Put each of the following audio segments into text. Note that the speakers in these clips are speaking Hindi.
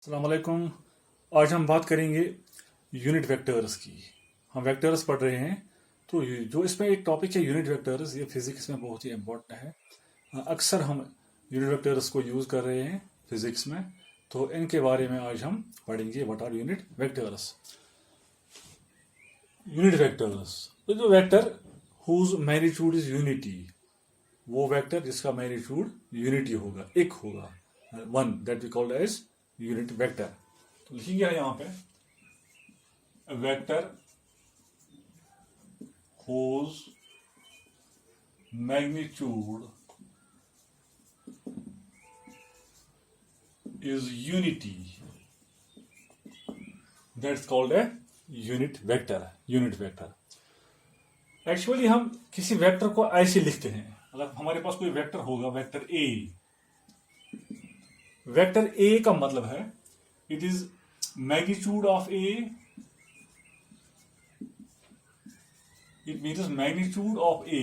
अस्सलाम वालेकुम। आज हम बात करेंगे यूनिट वेक्टर्स की। हम वेक्टर्स पढ़ रहे हैं, तो जो इसमें एक टॉपिक है यूनिट वेक्टर्स, ये फिजिक्स में बहुत ही इम्पोर्टेंट है। अक्सर हम यूनिट वेक्टर्स को यूज़ कर रहे हैं फिजिक्स में, तो इनके बारे में आज हम पढ़ेंगे। What are unit vectors? Unit vectors, तो जो vector whose magnitude is unity, वो वेक्टर जिसका मैग्नीट्यूड यूनिटी होगा, एक होगा, one, that we called as unit vector. तो लिखेंगे यहां पे vector whose magnitude is unity, that's called a unit vector. unit vector actually हम किसी वेक्टर को ऐसे लिखते हैं। अगर हमारे पास कोई वेक्टर होगा, वेक्टर ए, वेक्टर ए का मतलब है it is magnitude of A, it means magnitude of A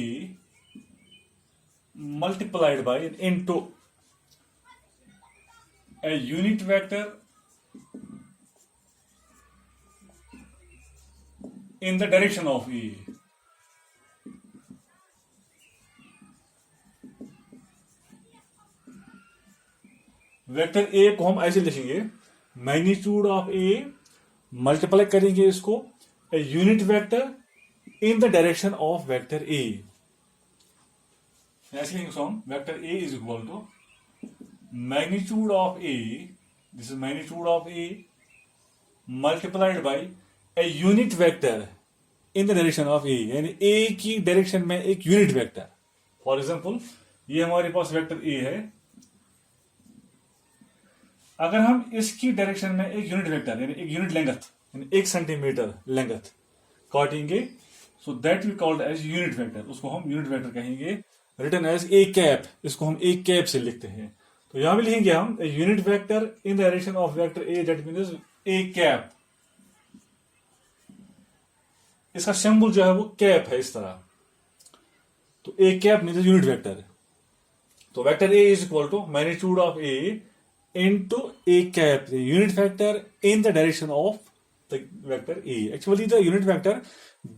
multiplied by into a unit vector in the direction of A. Vector A को हम ऐसे लिखेंगे, मैग्नीट्यूड ऑफ ए मल्टीप्लाई करेंगे इसको A unit vector in the direction of vector A. ऐसे लिखेंगे हम, vector A is equal to magnitude of A, this is magnitude of A multiplied by a unit vector in the direction of A, यानी A की डायरेक्शन में एक यूनिट वेक्टर। फॉर एग्जाम्पल, ये हमारे पास वेक्टर A है, अगर हम इसकी डायरेक्शन में एक यूनिट वेक्टर यानी एक यूनिट लेंथ यानी 1 सेंटीमीटर लेंथ काटेंगे, so that we called as unit vector, उसको हम यूनिट वेक्टर कहेंगे। रिटन एज ए कैप, इसको हम ए कैप से लिखते हैं। तो यहां भी लिखेंगे हम unit vector in the direction of vector A, that means A cap. इसका सिंबल जो है वो कैप है, इस तरह। तो A cap means unit vector. तो vector A is equal to magnitude of A into A cap, unit vector in the direction of the vector A. Actually the unit vector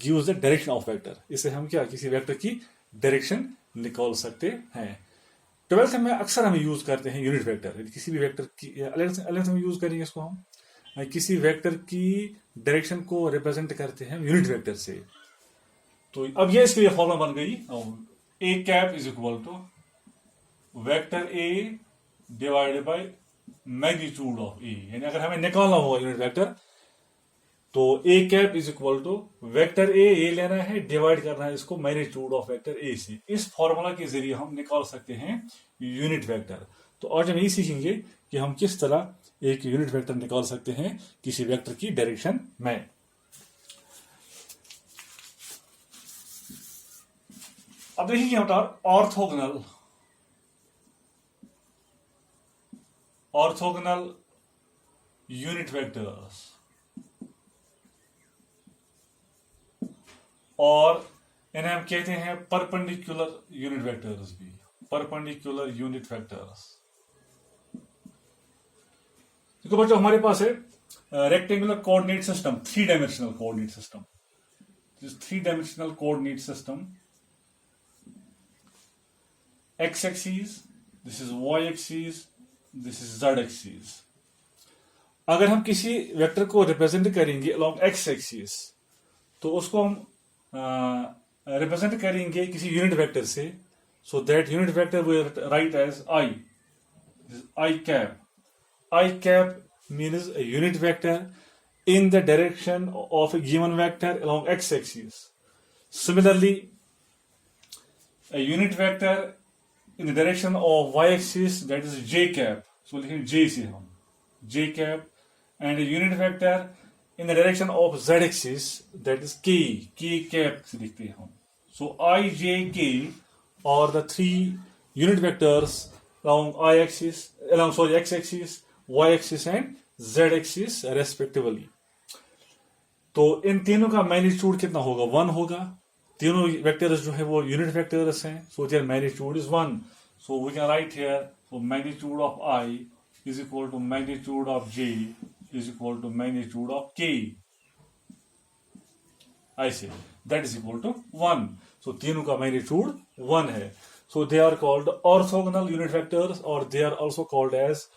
gives the direction of vector. इससे हम क्या किसी वेक्टर की डायरेक्शन निकाल सकते हैं। 12th में अक्सर हम यूज करते हैं यूनिट वेक्टर, किसी भी वेक्टर की 11th में यूज करेंगे इसको हम, किसी वेक्टर की डायरेक्शन को रिप्रेजेंट करते हैं यूनिट वेक्टर से। तो अब ये इसके लिए फॉर्मूला बन गई, A cap is equal to vector A divided by magnitude of A. यानी अगर हमें निकालना होगा यूनिट वेक्टर, तो A cap is equal to vector A लेना है, डिवाइड करना है इसको मैग्नीट्यूड ऑफ वेक्टर ए से। इस फॉर्मूला के जरिए हम निकाल सकते हैं यूनिट वेक्टर। तो आज हम यही सीखेंगे कि हम किस तरह एक यूनिट वेक्टर निकाल सकते हैं किसी वेक्टर की डायरेक्शन में। अब देखिए क्या होता है ऑर्थोगोनल यूनिट वेक्टर्स, और इन्हें हम कहते हैं परपेंडिकुलर यूनिट वेक्टर्स भी, परपेंडिकुलर यूनिट वेक्टर्स। देखो बच्चों, हमारे पास है rectangular coordinate system, 3 dimensional coordinate system. This 3 dimensional coordinate system, X axis, this is Y axis, this is Z axis. अगर हम किसी वेक्टर को रिप्रेजेंट करेंगे अलोंग एक्स एक्सिस, तो उसको हम रिप्रेजेंट करेंगे किसी यूनिट वेक्टर से। So that unit vector we write as I, I cap. I cap means a unit vector in the direction of a given vector along x axis. Similarly, a unit vector in the direction of y axis, that is j cap. So लिखेंगे j से हम j cap, and a unit vector in the direction of z axis, that is k cap से लिखते हैं हम। So I, j, k are the 3 unit vectors along x axis, y axis and z axis respectively. तो इन तीनों का मैग्नीट्यूड कितना होगा? 1 होगा। तीनों वेक्टर्स जो है वो यूनिट वेक्टर्स हैं, so their magnitude is 1। So we can write here, so magnitude of I is equal to magnitude of J is equal to magnitude of K. ऐसे that is equal to 1. So तीनों का magnitude 1 है. So they are called orthogonal unit vectors or they are also called as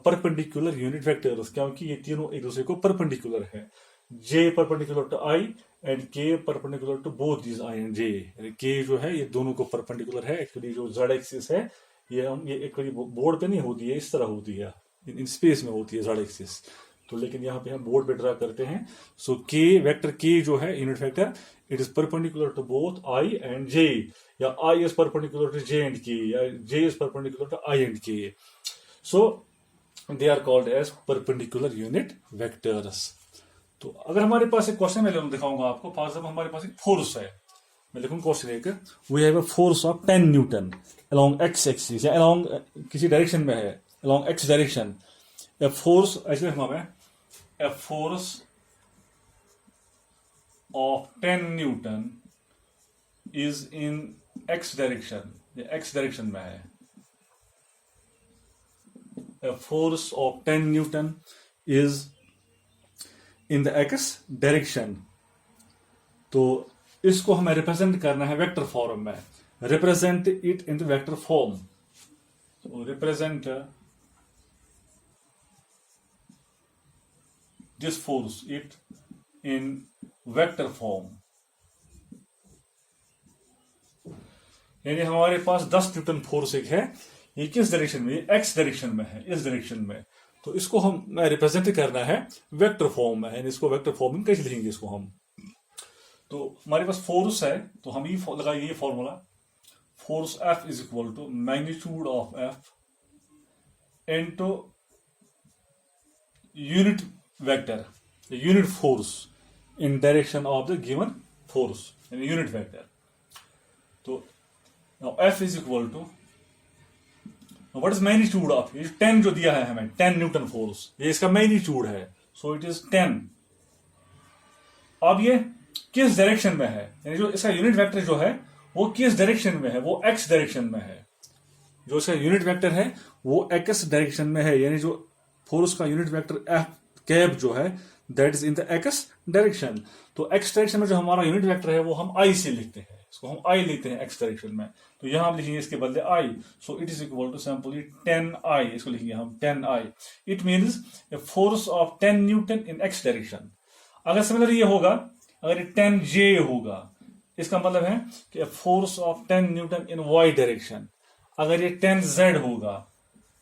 perpendicular unit vectors, क्योंकि ये तीनों एक दूसरे को perpendicular है. J perpendicular to I and K perpendicular to both these I and J. K जो है ये दोनों को perpendicular है. Actually जो z axis है ये एक्चुअली बोर्ड पे नहीं होती है, इस तरह होती है, इन स्पेस में होती है z axis. तो लेकिन यहाँ पे हम बोर्ड पे ड्रा करते हैं. सो K वेक्टर K जो है unit vector, it is perpendicular to both I and J, या I is perpendicular to J and K, या J is perpendicular to I and K. So they are called as perpendicular unit vectors. तो अगर हमारे पास एक क्वेश्चन मैं दिखाऊंगा आपको. फॉर एग्जाम्पल हमारे पास एक फोर्स है, मैं लिखूंगा क्वेश्चन एक, we have a force of 10 newton along X axis, या अलोंग किसी डायरेक्शन में है, along X direction. A force ऐसे हमें a force of 10 Newton is in x direction. ये x direction में है. A force of 10 Newton is in the x direction. तो इसको हमें रिप्रेजेंट करना है वेक्टर फॉर्म में. Represent it in the vector form. तो represent this force it in vector form. यानी हमारे पास 10 न्यूटन फोर्स एक है, ये किस डायरेक्शन में, एक्स डायरेक्शन में है, इस डायरेक्शन में. तो इसको हम रिप्रेजेंट करना है वेक्टर फॉर्म में. यानी इसको वेक्टर फॉर्म में कैसे लिखेंगे इसको हम. तो हमारे पास फोर्स है, तो हम ये लगाएंगे ये formula, force F is equal to magnitude of F into unit vector, the unit force in direction of the given force, in a unit vector. So now F is equal to, now what is magnitude of, ये 10 जो दिया है हमें, 10 न्यूटन फोर्स, ये इसका मैग्नीट्यूड है. So it is 10. अब ये किस डायरेक्शन में है, यानी जो इसका यूनिट वेक्टर जो है वो किस डायरेक्शन में है, वो एक्स डायरेक्शन में है. जो इसका यूनिट वेक्टर है वो एक्स डायरेक्शन में है, यानी जो फोर्स का यूनिट वेक्टर F कैप जो है that is in the x direction. तो एक्स डायरेक्शन में जो हमारा यूनिट वेक्टर है वो हम आई से लिखते हैं, इसको हम आई लिखते हैं एक्स डायरेक्शन में. तो यहां हम लिखेंगे इसके बदले I. So it is equal to simply 10I, इसको लिखेंगे हम 10I. It means a force of 10 newton in X direction. अगर सिमिलर ये होगा, अगर ये 10J होगा, इसका मतलब है कि force of 10 newton in Y direction. अगर ये 10Z होगा,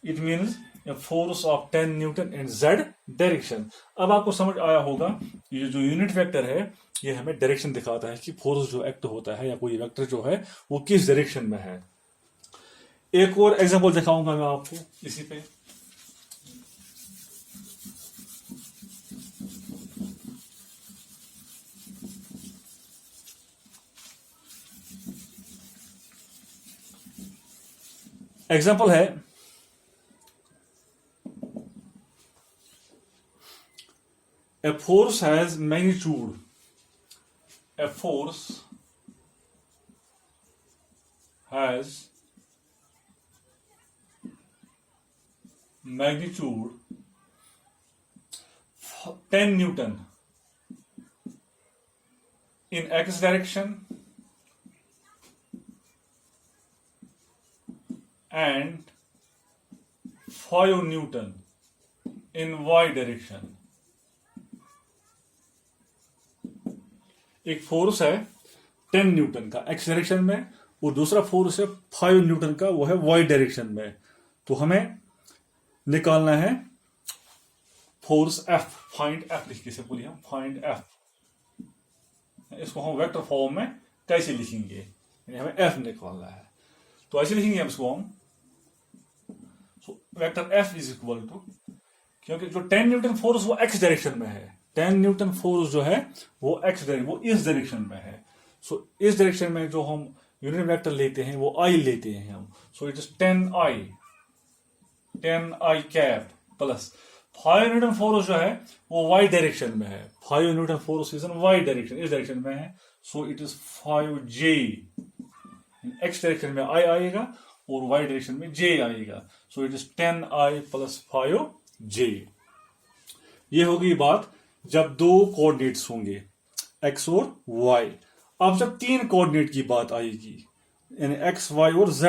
it means force of 10 newton in Z direction. अब आपको समझ आया होगा, ये जो यूनिट वेक्टर है ये हमें डायरेक्शन दिखाता है कि फोर्स जो एक्ट होता है या कोई वेक्टर जो है वो किस डायरेक्शन में है. एक और एग्जांपल दिखाऊंगा मैं आपको इसी पे. एग्जांपल है, a force has magnitude. A force has magnitude 10 Newton in x direction and 5 Newton in y direction. एक फोर्स है 10 न्यूटन का एक्स डायरेक्शन में, और दूसरा फोर्स है 5 न्यूटन का, वो है वाई डायरेक्शन में. तो हमें निकालना है फोर्स F. फाइंड F लिख के बोलिए हम, फाइंड F. इसको हम वेक्टर फॉर्म में कैसे लिखेंगे, यानी हमें F निकालना है. तो ऐसे लिखेंगे हम इसको हम. So vector F is equal to, क्योंकि जो 10 न्यूटन फोर्स वो एक्स डायरेक्शन में है, 10 न्यूटन फोर्स जो है वो एक्स डायरेक्शन, वो इस डायरेक्शन में है. सो इस डायरेक्शन में जो हम यूनिट वेक्टर लेते हैं वो आई लेते हैं हम. So it is 10I cap plus 5 newton force जो है वो वाई डायरेक्शन में है. 5 newton force is in Y direction, इस डायरेक्शन में है. So it is 5J. X direction में आई आएगा और y डायरेक्शन में j आएगा। So it is 10i plus 5j। ये होगी बात जब दो कोऑर्डिनेट्स होंगे x और y। अब जब तीन कोऑर्डिनेट की बात आएगी यानी x, y और z,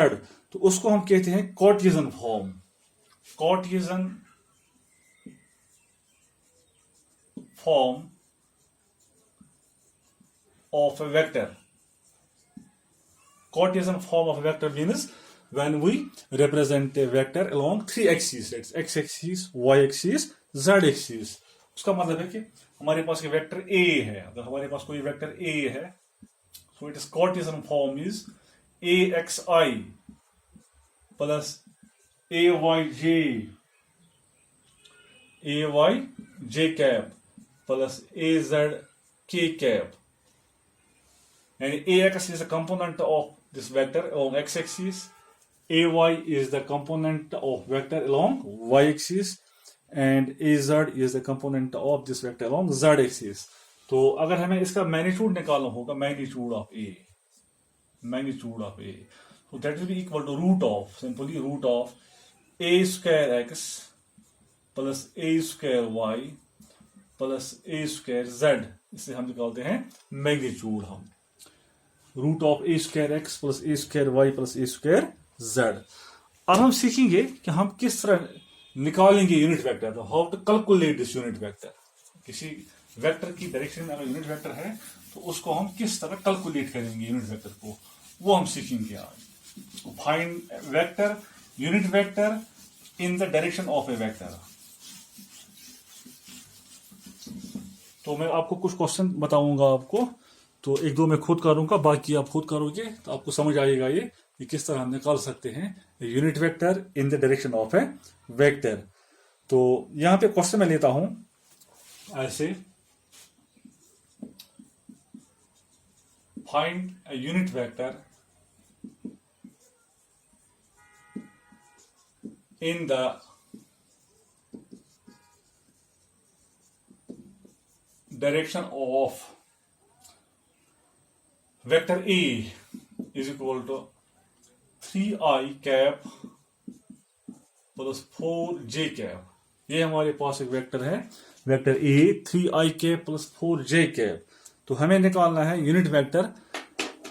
तो उसको हम कहते हैं Cartesian form. Cartesian form of a vector. Cartesian form of a vector means when we represent a vector along three axes, that's x axis, y axis, z axis। उसका मतलब है कि हमारे पास एक वेक्टर a है। अगर हमारे पास कोई वेक्टर a है, so its Cartesian form is axi plus ayj cap plus az k cap। And ax is a component of this vector along x-axis, ay is the component of vector along y-axis, and az is the component of this vector along z-axis। तो अगर हमें इसका मैग्नीट्यूड निकालना होगा, magnitude of a, so that will be equal to root of a square x plus a square y plus a square z। इसे हम निकालते हैं मैग्नीट्यूड। हम root of A square X plus A square Y plus A square Z. अब हम सीखेंगे कि हम किस तरह निकालेंगे यूनिट वेक्टर, तो how to calculate this unit vector. किसी वेक्टर की डायरेक्शन में अगर यूनिट वेक्टर है तो उसको हम किस तरह कैलकुलेट करेंगे यूनिट वेक्टर को, वो हम सीखेंगे आज। Find vector, unit vector in the direction of A vector. तो मैं आपको कुछ क्वेश्चन बताऊंगा आपको, तो एक दो मैं खुद करूंगा, बाकी आप खुद करोगे तो आपको समझ आएगा ये कि किस तरह हम निकाल सकते हैं unit vector in the direction of A vector. तो यहां पे क्वेश्चन मैं लेता हूं ऐसे, find A unit vector in the direction of vector A is equal to 3i cap plus 4j cap। ये हमारे पास एक वेक्टर है, vector A 3i cap plus 4j cap। तो हमें निकालना है unit vector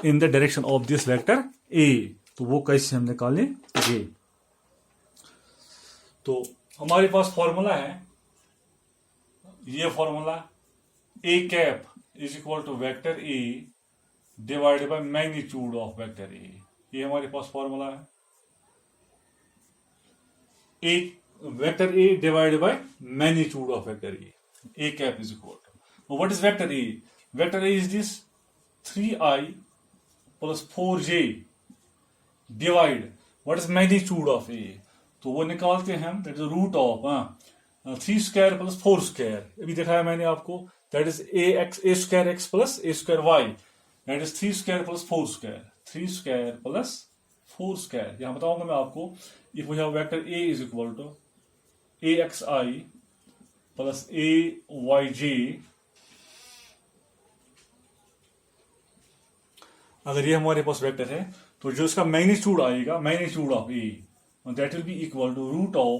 in the direction of this vector A। तो वो कैसे हम निकालेंगे, तो हमारे पास फॉर्मूला है, ये formula A cap is equal to vector A divided by magnitude of vector A. ये हमारे पास फॉर्मूला है, vector A divided by magnitude of vector A cap is equal to what is vector A. Vector A is this 3i plus 4j divide what is magnitude of A. तो वो निकालते हैं हम, that is root of 3 square plus 4 square. अभी दिखाया मैंने आपको, that is A square X plus A square Y, that is 3 square plus 4 square, 3 square plus 4 square। यहां बताऊंगा मैं आपको, if we have vector A is equal to axi plus ayj, अगर ये हमारे पास वेक्टर है तो जो इसका मैग्नीट्यूड आएगा, magnitude of A, that will be equal to root of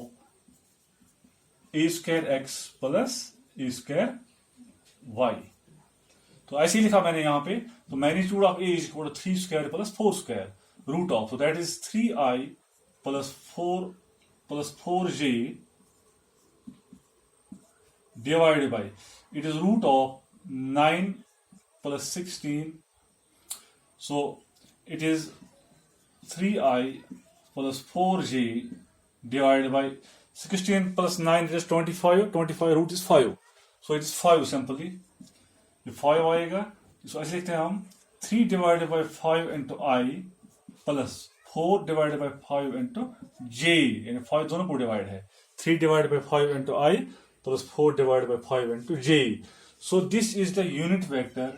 a square x plus a square y। तो ऐसे ही लिखा मैंने यहां पे, तो magnitude of A is equal to 3 square plus 4 square root of, so that is 3i plus 4j divided by, it is root of 9 plus 16, so it is 3i plus 4j divided by 16 plus 9, it is 25 root is 5, so it is 5 simply। 5 आएगा, तो ऐसे लिखते हैं हम 3 divided by 5 into I plus 4 divided by 5 into J, यानी 5 दोनों को डिवाइड है, 3 divided by 5 into I plus 4 divided by 5 into J. So this is the unit vector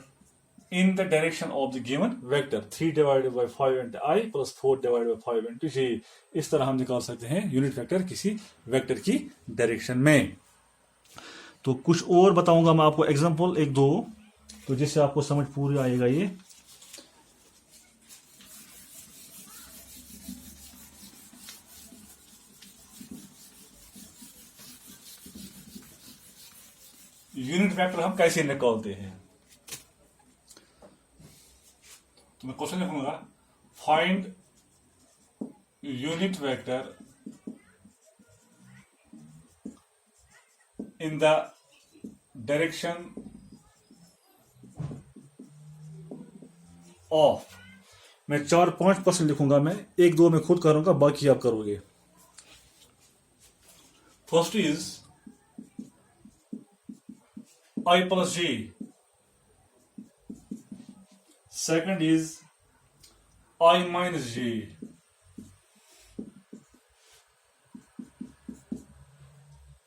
in the direction of the given vector, 3 divided by 5 into I plus 4 divided by 5 into J. इस तरह हम निकाल सकते हैं यूनिट वेक्टर किसी वेक्टर की डायरेक्शन में। तो कुछ और बताऊंगा मैं आपको एग्जांपल एक दो, तो जिससे आपको समझ पूरी आएगा ये। यूनिट वेक्टर हम कैसे निकालते हैं। तो मैं क्वेश्चन लिखूंगा, find unit vector in the direction of. मैं 4-5% लिखूंगा, मैं 1-2 में खुद करूंगा, बाकी आप करोगे। First is I plus J, second is I minus J,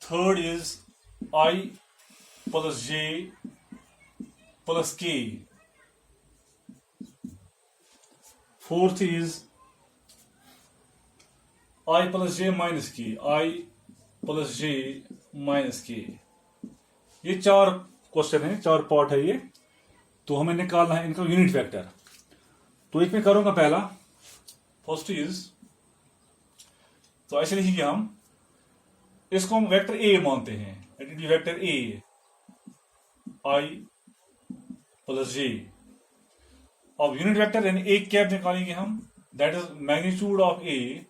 third is I plus J plus K, fourth is I plus J minus K, I plus J minus K। ये 4 क्वेश्चन है, 4 पार्ट है ये। तो हमें निकालना है इनका यूनिट वेक्टर। तो एक में करूंगा पहला, फर्स्ट इज, तो ऐसे लिखिए हम, इसको हम वेक्टर ए मानते हैं, it is vector A, I plus J. अब यूनिट वेक्टर यानी एक कैप निकालेंगे हम, that is magnitude of A,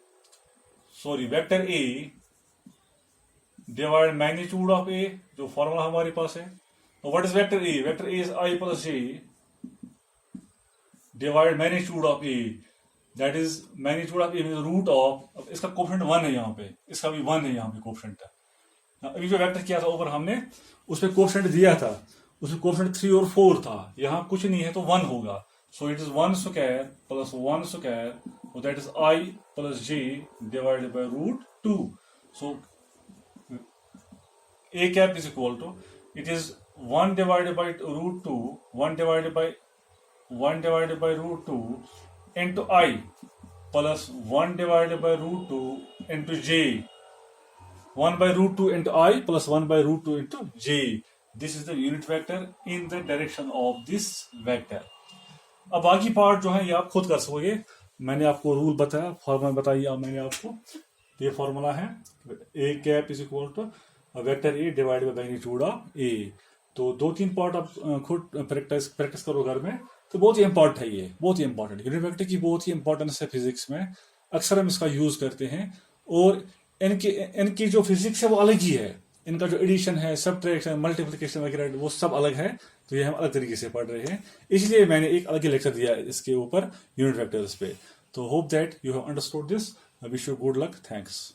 sorry vector A divide magnitude of A, जो फॉर्मूला हमारे पास है। तो what is vector A? Vector A is I plus J divide magnitude of A, that is magnitude of A means root of, इसका कोफिशिएंट 1 है यहाँ पे, इसका भी 1 है यहाँ पे कोफिशिएंट। अभी जो वेक्टर किया था ऊपर हमने, उसमें कोफिशिएंट दिया था, उसमें कोफिशिएंट 3 और 4 था, यहाँ कुछ नहीं है तो 1 होगा। So it is 1 square plus 1 square, that is I plus J divided by root 2। सो a cap is equal to, it is 1 divided by root 2, 1 divided by root 2 into I plus 1 divided by root 2 into j, 1 by root 2 into I plus 1 by root 2 into j. This is the unit vector in the direction of this vector. अब बाकी पार्ट जो है ये आप खुद कर सकोगे, मैंने आपको रूल बताया, फॉर्मूला बताइए मैंने आपको, ये फॉर्मूला है a cap is equal to vector A divide by magnitude of A. तो 2-3 पार्ट आप खुद प्रैक्टिस करो घर में, तो बहुत ही इंपॉर्टेंट है ये, बहुत ही इंपॉर्टेंट। यूनिट वेक्टर की बहुत ही इंपॉर्टेंस है फिजिक्स में, अक्सर हम इसका यूज करते हैं। और इनकी जो फिजिक्स है वो अलग ही है, इनका जो एडिशन है, सब्ट्रैक्शन, मल्टीप्लिकेशन वगैरह वो सब अलग है। तो ये हम अलग तरीके से पढ़ रहे हैं, इसलिए मैंने एक अलग ही लेक्चर दिया इसके ऊपर यूनिट वेक्टर्स पे। तो hope that you have understood this. I wish you good luck, thanks.